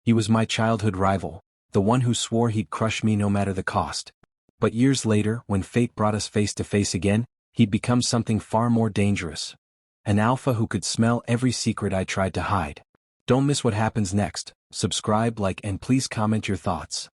He was my childhood rival, the one who swore he'd crush me no matter the cost. But years later, when fate brought us face to face again, he'd become something far more dangerous. An alpha who could smell every secret I tried to hide. Don't miss what happens next. Subscribe, like, and please comment your thoughts.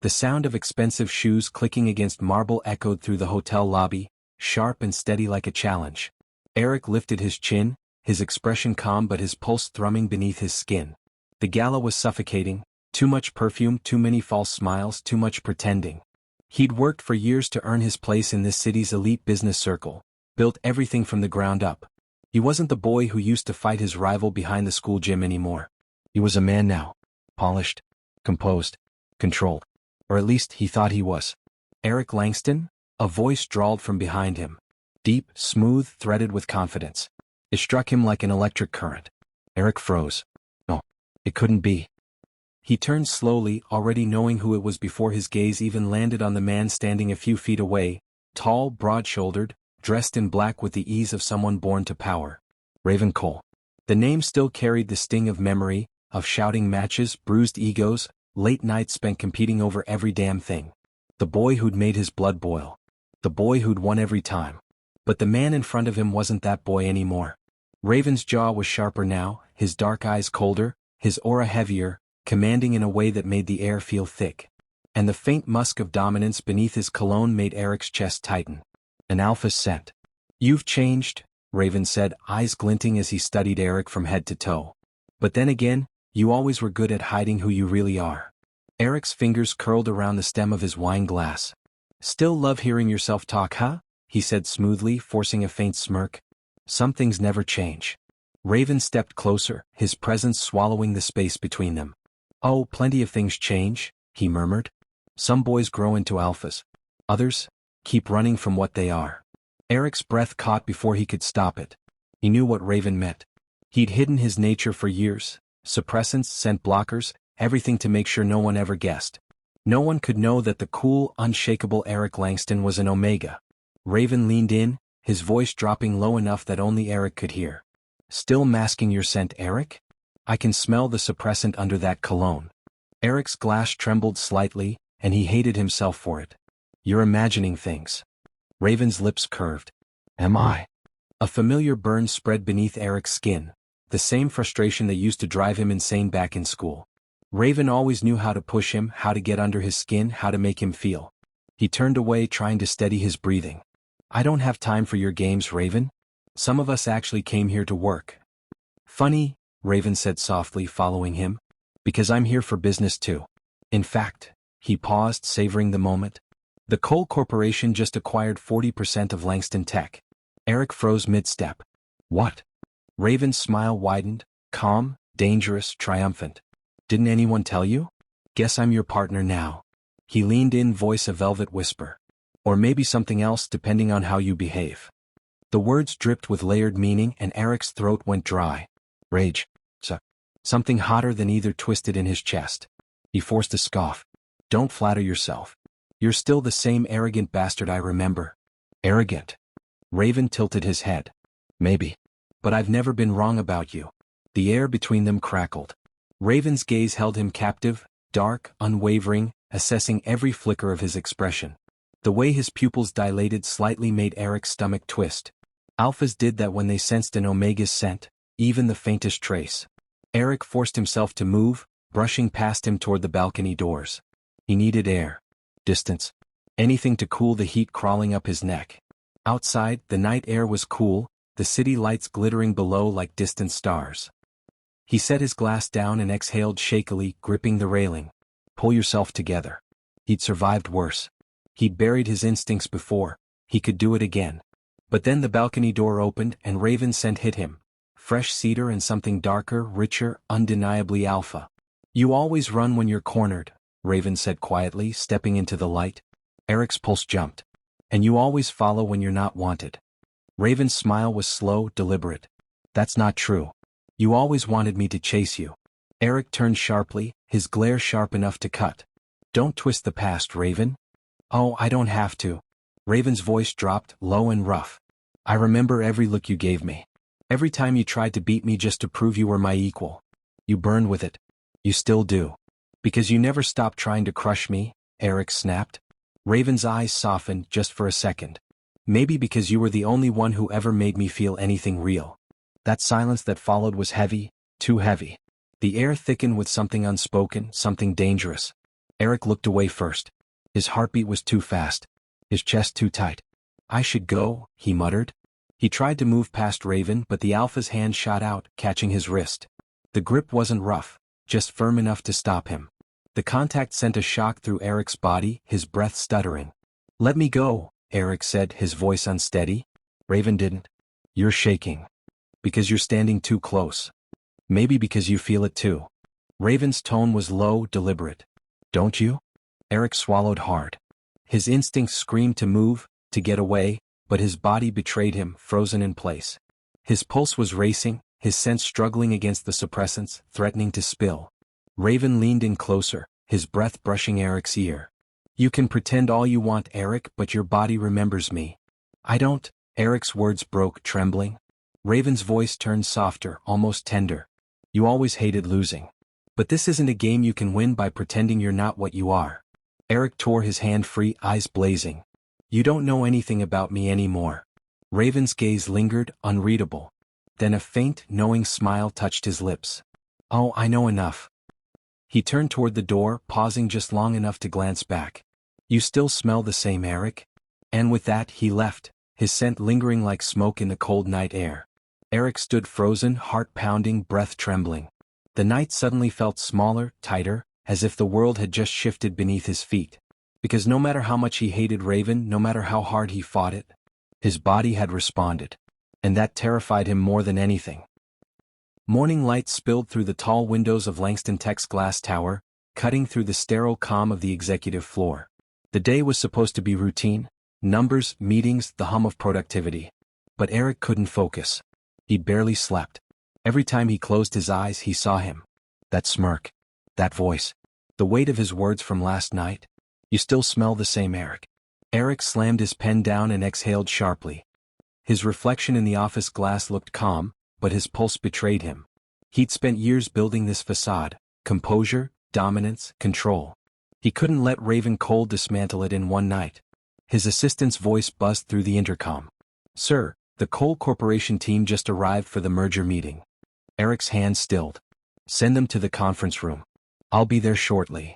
The sound of expensive shoes clicking against marble echoed through the hotel lobby, sharp and steady like a challenge. Eric lifted his chin, his expression calm but his pulse thrumming beneath his skin. The gala was suffocating, too much perfume, too many false smiles, too much pretending. He'd worked for years to earn his place in this city's elite business circle, built everything from the ground up. He wasn't the boy who used to fight his rival behind the school gym anymore. He was a man now. Polished, composed, controlled. Or at least he thought he was. Eric Langston? A voice drawled from behind him. Deep, smooth, threaded with confidence. It struck him like an electric current. Eric froze. No, it couldn't be. He turned slowly, already knowing who it was before his gaze even landed on the man standing a few feet away, tall, broad-shouldered, dressed in black with the ease of someone born to power. Raven Cole. The name still carried the sting of memory, of shouting matches, bruised egos, late nights spent competing over every damn thing. The boy who'd made his blood boil. The boy who'd won every time. But the man in front of him wasn't that boy anymore. Raven's jaw was sharper now, his dark eyes colder, his aura heavier, commanding in a way that made the air feel thick. And the faint musk of dominance beneath his cologne made Eric's chest tighten. An alpha's scent. You've changed, Raven said, eyes glinting as he studied Eric from head to toe. But then again, you always were good at hiding who you really are. Eric's fingers curled around the stem of his wine glass. Still love hearing yourself talk, huh? He said smoothly, forcing a faint smirk. Some things never change. Raven stepped closer, his presence swallowing the space between them. Oh, plenty of things change, he murmured. Some boys grow into alphas. Others keep running from what they are. Eric's breath caught before he could stop it. He knew what Raven meant. He'd hidden his nature for years, suppressants, scent blockers, everything to make sure no one ever guessed. No one could know that the cool, unshakable Eric Langston was an Omega. Raven leaned in, his voice dropping low enough that only Eric could hear. Still masking your scent, Eric? I can smell the suppressant under that cologne. Eric's glass trembled slightly, and he hated himself for it. You're imagining things. Raven's lips curved. Am I? A familiar burn spread beneath Eric's skin, the same frustration that used to drive him insane back in school. Raven always knew how to push him, how to get under his skin, how to make him feel. He turned away, trying to steady his breathing. I don't have time for your games, Raven. Some of us actually came here to work. Funny, Raven said softly, following him. Because I'm here for business too. In fact, he paused, savoring the moment. The Cole Corporation just acquired 40% of Langston Tech. Eric froze mid-step. What? Raven's smile widened, calm, dangerous, triumphant. Didn't anyone tell you? Guess I'm your partner now. He leaned in, voice a velvet whisper. Or maybe something else depending on how you behave. The words dripped with layered meaning and Eric's throat went dry. Rage. Something hotter than either twisted in his chest. He forced a scoff. Don't flatter yourself. You're still the same arrogant bastard I remember. Arrogant? Raven tilted his head. Maybe. But I've never been wrong about you. The air between them crackled. Raven's gaze held him captive, dark, unwavering, assessing every flicker of his expression. The way his pupils dilated slightly made Eric's stomach twist. Alphas did that when they sensed an Omega's scent, even the faintest trace. Eric forced himself to move, brushing past him toward the balcony doors. He needed air. Distance. Anything to cool the heat crawling up his neck. Outside, the night air was cool, the city lights glittering below like distant stars. He set his glass down and exhaled shakily, gripping the railing. Pull yourself together. He'd survived worse. He'd buried his instincts before. He could do it again. But then the balcony door opened and Raven's scent hit him. Fresh cedar and something darker, richer, undeniably alpha. You always run when you're cornered, Raven said quietly, stepping into the light. Eric's pulse jumped. And you always follow when you're not wanted. Raven's smile was slow, deliberate. That's not true. You always wanted me to chase you. Eric turned sharply, his glare sharp enough to cut. Don't twist the past, Raven. Oh, I don't have to. Raven's voice dropped, low and rough. I remember every look you gave me. Every time you tried to beat me just to prove you were my equal. You burned with it. You still do. Because you never stopped trying to crush me, Eric snapped. Raven's eyes softened just for a second. Maybe because you were the only one who ever made me feel anything real. That silence that followed was heavy, too heavy. The air thickened with something unspoken, something dangerous. Eric looked away first. His heartbeat was too fast. His chest too tight. I should go, he muttered. He tried to move past Raven, but the Alpha's hand shot out, catching his wrist. The grip wasn't rough, just firm enough to stop him. The contact sent a shock through Eric's body, his breath stuttering. Let me go, Eric said, his voice unsteady. Raven didn't. You're shaking. Because you're standing too close. Maybe because you feel it too. Raven's tone was low, deliberate. Don't you? Eric swallowed hard. His instincts screamed to move, to get away, but his body betrayed him, frozen in place. His pulse was racing, his sense struggling against the suppressants, threatening to spill. Raven leaned in closer, his breath brushing Eric's ear. You can pretend all you want, Eric, but your body remembers me. I don't. Eric's words broke, trembling. Raven's voice turned softer, almost tender. You always hated losing. But this isn't a game you can win by pretending you're not what you are. Eric tore his hand free, eyes blazing. You don't know anything about me anymore. Raven's gaze lingered, unreadable. Then a faint, knowing smile touched his lips. Oh, I know enough. He turned toward the door, pausing just long enough to glance back. You still smell the same, Eric? And with that, he left, his scent lingering like smoke in the cold night air. Eric stood frozen, heart pounding, breath trembling. The night suddenly felt smaller, tighter, as if the world had just shifted beneath his feet. Because no matter how much he hated Raven, no matter how hard he fought it, his body had responded. And that terrified him more than anything. Morning light spilled through the tall windows of Langston Tech's glass tower, cutting through the sterile calm of the executive floor. The day was supposed to be routine, numbers, meetings, the hum of productivity. But Eric couldn't focus. He barely slept. Every time he closed his eyes, he saw him. That smirk. That voice. The weight of his words from last night. You still smell the same, Eric. Eric slammed his pen down and exhaled sharply. His reflection in the office glass looked calm, but his pulse betrayed him. He'd spent years building this facade, composure, dominance, control. He couldn't let Raven Cole dismantle it in one night. His assistant's voice buzzed through the intercom. Sir, the Cole Corporation team just arrived for the merger meeting. Eric's hand stilled. Send them to the conference room. I'll be there shortly.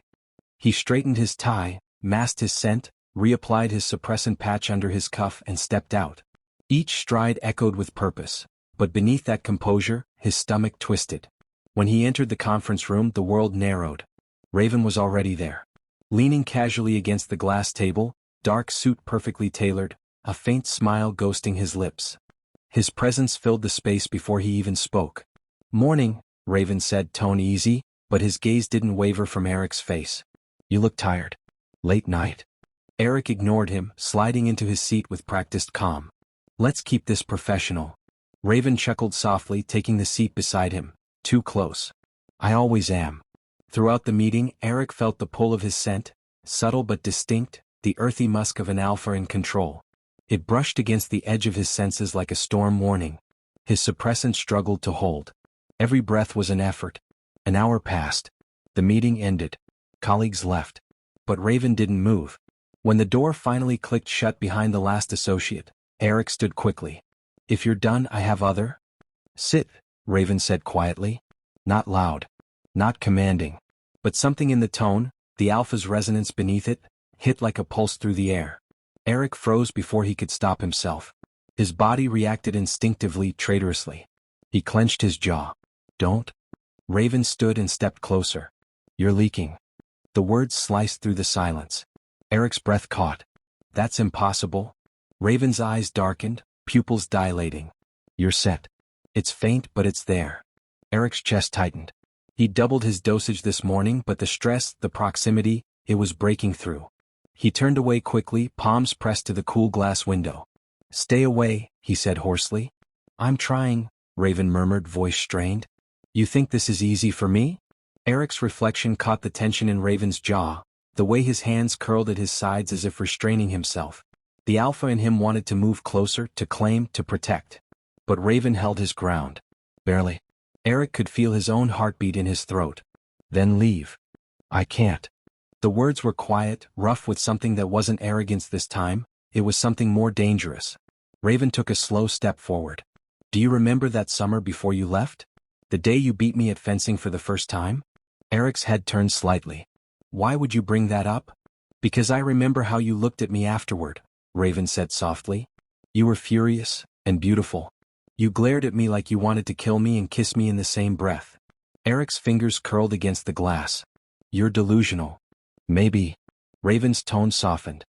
He straightened his tie, masked his scent, reapplied his suppressant patch under his cuff and stepped out. Each stride echoed with purpose, but beneath that composure, his stomach twisted. When he entered the conference room, the world narrowed. Raven was already there. Leaning casually against the glass table, dark suit perfectly tailored, a faint smile ghosting his lips. His presence filled the space before he even spoke. Morning, Raven said, tone easy, but his gaze didn't waver from Eric's face. You look tired. Late night? Eric ignored him, sliding into his seat with practiced calm. Let's keep this professional. Raven chuckled softly, taking the seat beside him. Too close. I always am. Throughout the meeting, Eric felt the pull of his scent, subtle but distinct, the earthy musk of an alpha in control. It brushed against the edge of his senses like a storm warning. His suppressant struggled to hold. Every breath was an effort. An hour passed. The meeting ended. Colleagues left. But Raven didn't move. When the door finally clicked shut behind the last associate, Eric stood quickly. If you're done, I have other. Sit, Raven said quietly. Not loud. Not commanding. But something in the tone, the alpha's resonance beneath it, hit like a pulse through the air. Eric froze before he could stop himself. His body reacted instinctively, traitorously. He clenched his jaw. Don't. Raven stood and stepped closer. You're leaking. The words sliced through the silence. Eric's breath caught. That's impossible. Raven's eyes darkened, pupils dilating. You're set. It's faint, but it's there. Eric's chest tightened. He doubled his dosage this morning, but the stress, the proximity, it was breaking through. He turned away quickly, palms pressed to the cool glass window. Stay away, he said hoarsely. I'm trying, Raven murmured, voice strained. You think this is easy for me? Eric's reflection caught the tension in Raven's jaw, the way his hands curled at his sides as if restraining himself. The alpha in him wanted to move closer, to claim, to protect. But Raven held his ground. Barely. Eric could feel his own heartbeat in his throat. Then leave. I can't. The words were quiet, rough with something that wasn't arrogance this time, it was something more dangerous. Raven took a slow step forward. Do you remember that summer before you left? The day you beat me at fencing for the first time? Eric's head turned slightly. Why would you bring that up? Because I remember how you looked at me afterward, Raven said softly. You were furious and beautiful. You glared at me like you wanted to kill me and kiss me in the same breath. Eric's fingers curled against the glass. You're delusional. Maybe. Raven's tone softened.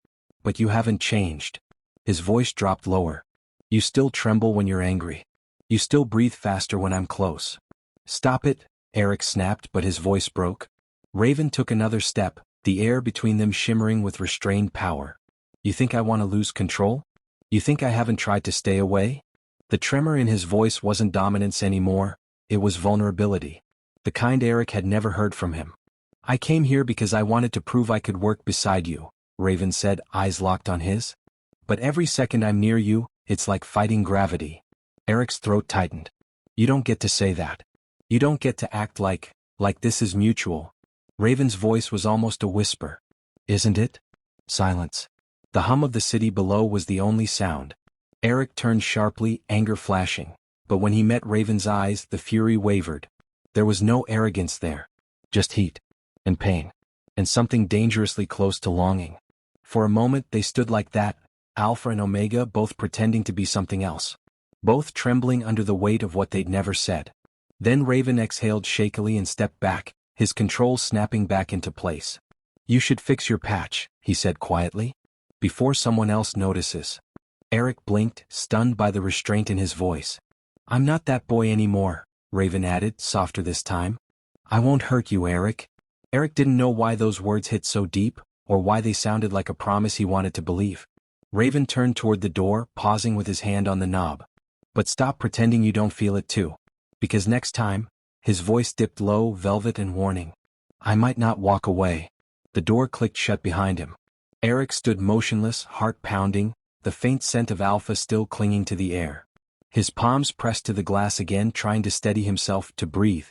But you haven't changed. His voice dropped lower. You still tremble when you're angry. You still breathe faster when I'm close. Stop it, Eric snapped, but his voice broke. Raven took another step, the air between them shimmering with restrained power. You think I want to lose control? You think I haven't tried to stay away? The tremor in his voice wasn't dominance anymore, it was vulnerability. The kind Eric had never heard from him. I came here because I wanted to prove I could work beside you, Raven said, eyes locked on his. But every second I'm near you, it's like fighting gravity. Eric's throat tightened. You don't get to say that. You don't get to act like this is mutual. Raven's voice was almost a whisper. Isn't it? Silence. The hum of the city below was the only sound. Eric turned sharply, anger flashing. But when he met Raven's eyes, the fury wavered. There was no arrogance there. Just heat. And pain. And something dangerously close to longing. For a moment they stood like that, Alpha and Omega both pretending to be something else. Both trembling under the weight of what they'd never said. Then Raven exhaled shakily and stepped back, his control snapping back into place. You should fix your patch, he said quietly. Before someone else notices. Eric blinked, stunned by the restraint in his voice. I'm not that boy anymore, Raven added, softer this time. I won't hurt you, Eric. Eric didn't know why those words hit so deep, or why they sounded like a promise he wanted to believe. Raven turned toward the door, pausing with his hand on the knob. But stop pretending you don't feel it too. Because next time, his voice dipped low, velvet and warning. I might not walk away. The door clicked shut behind him. Eric stood motionless, heart pounding, the faint scent of alpha still clinging to the air. His palms pressed to the glass again, trying to steady himself, to breathe.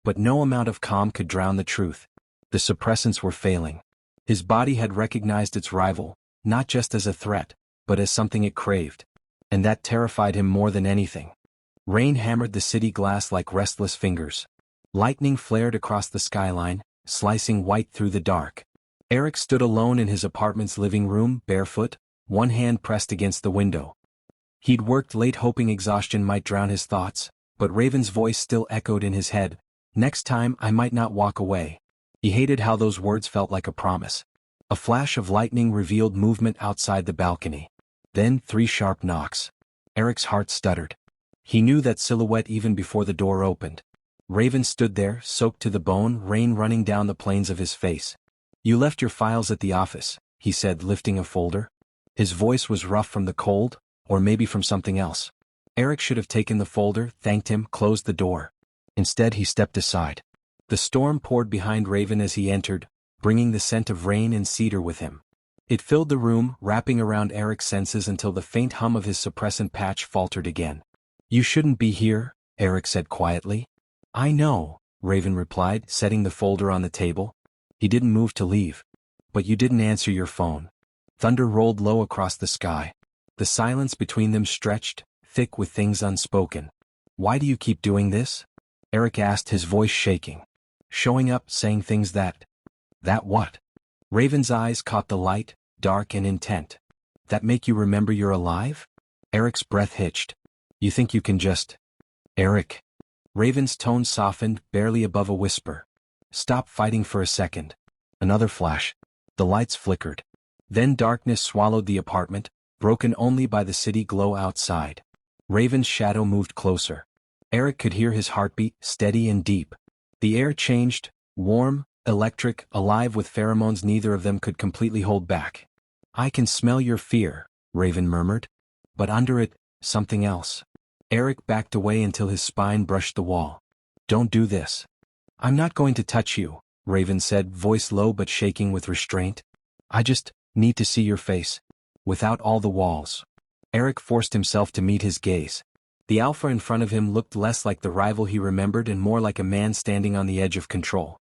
But no amount of calm could drown the truth. The suppressants were failing. His body had recognized its rival, not just as a threat, but as something it craved. And that terrified him more than anything. Rain hammered the city glass like restless fingers. Lightning flared across the skyline, slicing white through the dark. Eric stood alone in his apartment's living room, barefoot, one hand pressed against the window. He'd worked late hoping exhaustion might drown his thoughts, but Raven's voice still echoed in his head. Next time I might not walk away. He hated how those words felt like a promise. A flash of lightning revealed movement outside the balcony. Then 3 sharp knocks. Eric's heart stuttered. He knew that silhouette even before the door opened. Raven stood there, soaked to the bone, rain running down the planes of his face. You left your files at the office, he said, lifting a folder. His voice was rough from the cold, or maybe from something else. Eric should have taken the folder, thanked him, closed the door. Instead he stepped aside. The storm poured behind Raven as he entered, bringing the scent of rain and cedar with him. It filled the room, wrapping around Eric's senses until the faint hum of his suppressant patch faltered again. You shouldn't be here, Eric said quietly. I know, Raven replied, setting the folder on the table. He didn't move to leave. But you didn't answer your phone. Thunder rolled low across the sky. The silence between them stretched, thick with things unspoken. Why do you keep doing this? Eric asked, his voice shaking. Showing up, saying things that what? Raven's eyes caught the light, dark and intent. That make you remember you're alive? Eric's breath hitched. You think you can just... Eric. Raven's tone softened, barely above a whisper. Stop fighting for a second. Another flash. The lights flickered. Then darkness swallowed the apartment, broken only by the city glow outside. Raven's shadow moved closer. Eric could hear his heartbeat, steady and deep. The air changed, warm, electric, alive with pheromones neither of them could completely hold back. I can smell your fear, Raven murmured. But under it, something else. Eric backed away until his spine brushed the wall. Don't do this. I'm not going to touch you, Raven said, voice low but shaking with restraint. I just need to see your face. Without all the walls. Eric forced himself to meet his gaze. The alpha in front of him looked less like the rival he remembered and more like a man standing on the edge of control.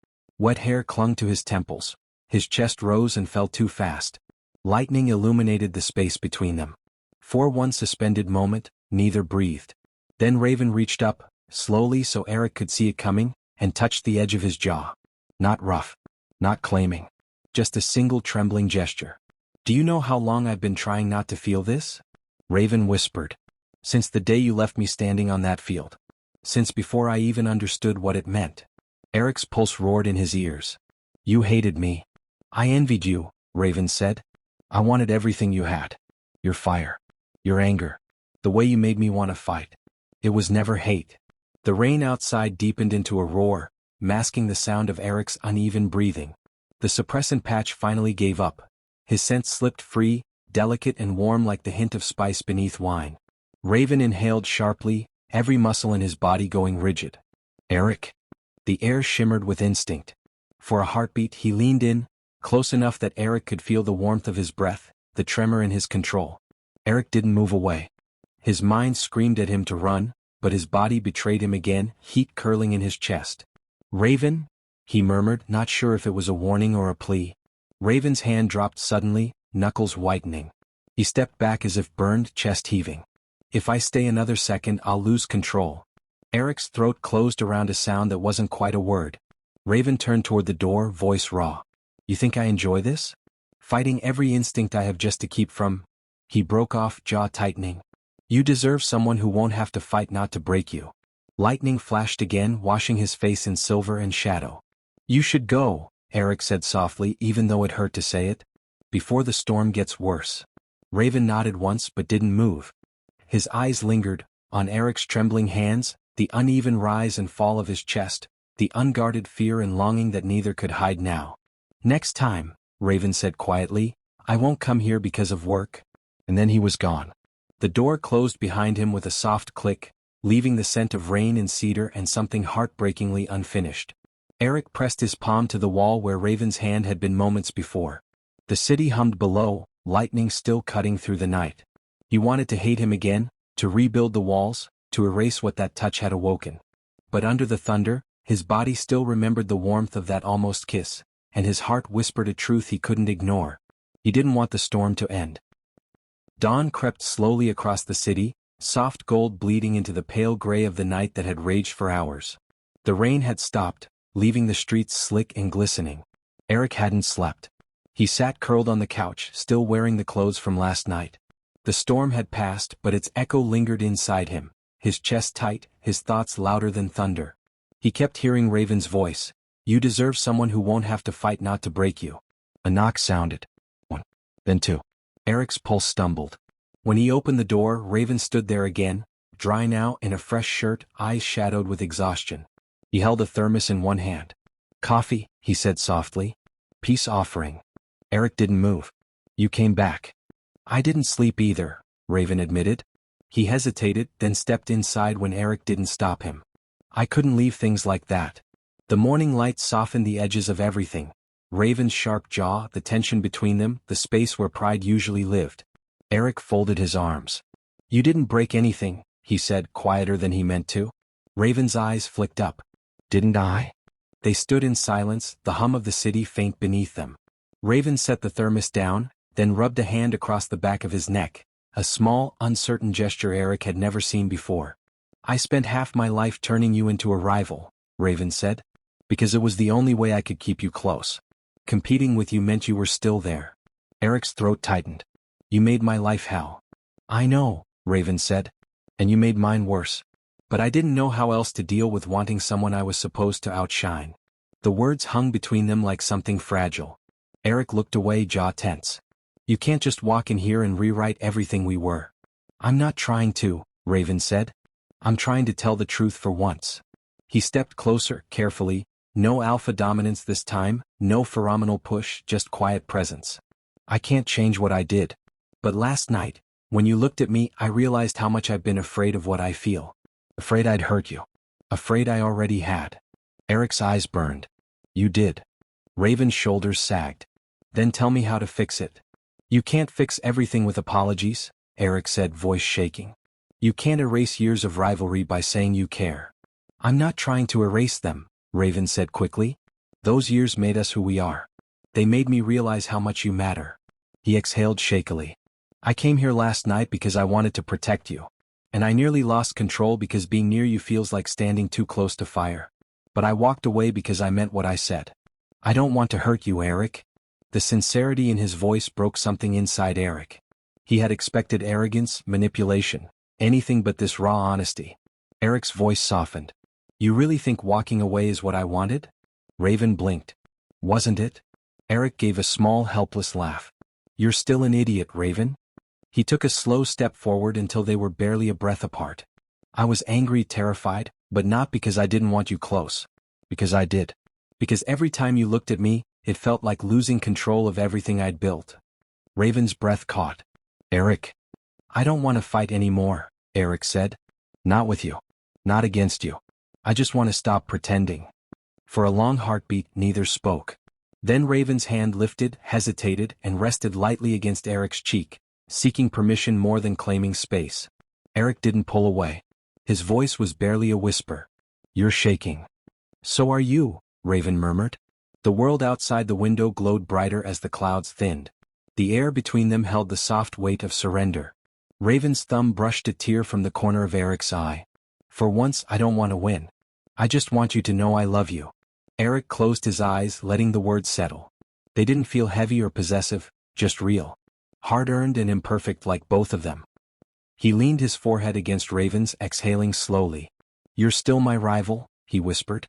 Wet hair clung to his temples. His chest rose and fell too fast. Lightning illuminated the space between them. For one suspended moment, neither breathed. Then Raven reached up, slowly so Eric could see it coming, and touched the edge of his jaw. Not rough. Not claiming. Just a single trembling gesture. "Do you know how long I've been trying not to feel this?" Raven whispered. "Since the day you left me standing on that field. Since before I even understood what it meant." Eric's pulse roared in his ears. "You hated me. I envied you," Raven said. "I wanted everything you had. Your fire. Your anger. The way you made me want to fight. It was never hate." The rain outside deepened into a roar, masking the sound of Eric's uneven breathing. The suppressant patch finally gave up. His scent slipped free, delicate and warm like the hint of spice beneath wine. Raven inhaled sharply, every muscle in his body going rigid. "Eric." The air shimmered with instinct. For a heartbeat he leaned in, close enough that Eric could feel the warmth of his breath, the tremor in his control. Eric didn't move away. His mind screamed at him to run, but his body betrayed him again, heat curling in his chest. "Raven?" he murmured, not sure if it was a warning or a plea. Raven's hand dropped suddenly, knuckles whitening. He stepped back as if burned, chest heaving. "If I stay another second, I'll lose control." Eric's throat closed around a sound that wasn't quite a word. Raven turned toward the door, voice raw. "You think I enjoy this? Fighting every instinct I have just to keep from—" He broke off, jaw tightening. "You deserve someone who won't have to fight not to break you." Lightning flashed again, washing his face in silver and shadow. "You should go," Eric said softly, even though it hurt to say it. "Before the storm gets worse." Raven nodded once but didn't move. His eyes lingered, on Eric's trembling hands, the uneven rise and fall of his chest, the unguarded fear and longing that neither could hide now. "Next time," Raven said quietly, "I won't come here because of work." And then he was gone. The door closed behind him with a soft click, leaving the scent of rain and cedar and something heartbreakingly unfinished. Eric pressed his palm to the wall where Raven's hand had been moments before. The city hummed below, lightning still cutting through the night. He wanted to hate him again, to rebuild the walls, to erase what that touch had awoken. But under the thunder, his body still remembered the warmth of that almost kiss, and his heart whispered a truth he couldn't ignore. He didn't want the storm to end. Dawn crept slowly across the city, soft gold bleeding into the pale gray of the night that had raged for hours. The rain had stopped, leaving the streets slick and glistening. Eric hadn't slept. He sat curled on the couch, still wearing the clothes from last night. The storm had passed, but its echo lingered inside him, his chest tight, his thoughts louder than thunder. He kept hearing Raven's voice. "You deserve someone who won't have to fight not to break you." A knock sounded. One. Then two. Eric's pulse stumbled. When he opened the door, Raven stood there again, dry now in a fresh shirt, eyes shadowed with exhaustion. He held a thermos in one hand. "Coffee," he said softly. "Peace offering." Eric didn't move. "You came back." "I didn't sleep either," Raven admitted. He hesitated, then stepped inside when Eric didn't stop him. "I couldn't leave things like that." The morning light softened the edges of everything. Raven's sharp jaw, the tension between them, the space where pride usually lived. Eric folded his arms. "You didn't break anything," he said, quieter than he meant to. Raven's eyes flicked up. "Didn't I?" They stood in silence, the hum of the city faint beneath them. Raven set the thermos down, then rubbed a hand across the back of his neck, a small, uncertain gesture Eric had never seen before. "I spent half my life turning you into a rival," Raven said. "Because it was the only way I could keep you close. Competing with you meant you were still there." Eric's throat tightened. "You made my life hell." "I know," Raven said. "And you made mine worse. But I didn't know how else to deal with wanting someone I was supposed to outshine." The words hung between them like something fragile. Eric looked away, jaw tense. "You can't just walk in here and rewrite everything we were." "I'm not trying to," Raven said. "I'm trying to tell the truth for once." He stepped closer, carefully. No alpha dominance this time, no pheromonal push, just quiet presence. "I can't change what I did. But last night, when you looked at me, I realized how much I've been afraid of what I feel. Afraid I'd hurt you. Afraid I already had." Eric's eyes burned. "You did." Raven's shoulders sagged. "Then tell me how to fix it." "You can't fix everything with apologies," Eric said, voice shaking. "You can't erase years of rivalry by saying you care." "I'm not trying to erase them," Raven said quickly. Those years made us who we are. They made me realize how much you matter. He exhaled shakily. I came here last night because I wanted to protect you. And I nearly lost control because being near you feels like standing too close to fire. But I walked away because I meant what I said. I don't want to hurt you, Eric. The sincerity in his voice broke something inside Eric. He had expected arrogance, manipulation, anything but this raw honesty. Eric's voice softened. You really think walking away is what I wanted? Raven blinked. Wasn't it? Eric gave a small, helpless laugh. You're still an idiot, Raven. He took a slow step forward until they were barely a breath apart. I was angry, terrified, but not because I didn't want you close. Because I did. Because every time you looked at me, it felt like losing control of everything I'd built. Raven's breath caught. Eric. I don't want to fight anymore, Eric said. Not with you. Not against you. I just want to stop pretending. For a long heartbeat, neither spoke. Then Raven's hand lifted, hesitated, and rested lightly against Eric's cheek, seeking permission more than claiming space. Eric didn't pull away. His voice was barely a whisper. You're shaking. So are you, Raven murmured. The world outside the window glowed brighter as the clouds thinned. The air between them held the soft weight of surrender. Raven's thumb brushed a tear from the corner of Eric's eye. For once, I don't want to win. I just want you to know I love you. Eric closed his eyes, letting the words settle. They didn't feel heavy or possessive, just real. Hard-earned and imperfect like both of them. He leaned his forehead against Raven's, exhaling slowly. You're still my rival, he whispered.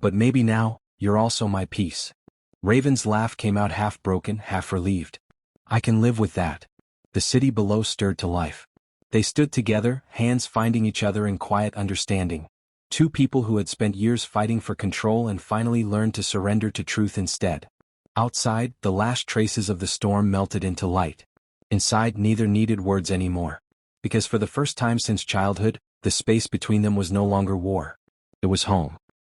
But maybe now, you're also my peace. Raven's laugh came out half broken, half relieved. I can live with that. The city below stirred to life. They stood together, hands finding each other in quiet understanding. Two people who had spent years fighting for control and finally learned to surrender to truth instead. Outside, the last traces of the storm melted into light. Inside, neither needed words anymore. Because for the first time since childhood, the space between them was no longer war. It was home.